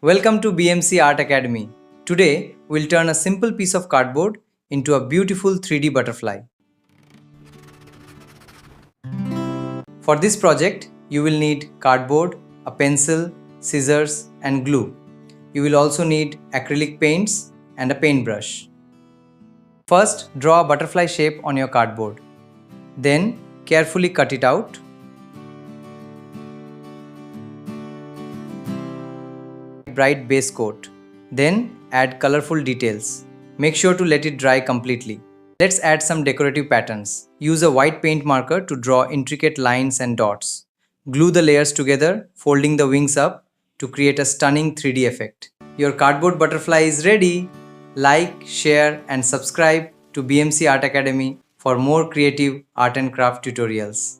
Welcome to BMC Art Academy. Today, we'll turn a simple piece of cardboard into a beautiful 3D butterfly. For this project, you will need cardboard, a pencil, scissors, and glue. You will also need acrylic paints and a paintbrush. First, draw a butterfly shape on your cardboard. Then, carefully cut it out. Bright base coat. Then add colorful details. Make sure to let it dry completely. Let's add some decorative patterns. Use a white paint marker to draw intricate lines and dots. Glue the layers together, folding the wings up to create a stunning 3D effect. Your cardboard butterfly is ready. Like, share and subscribe to BMC Art Academy for more creative art and craft tutorials.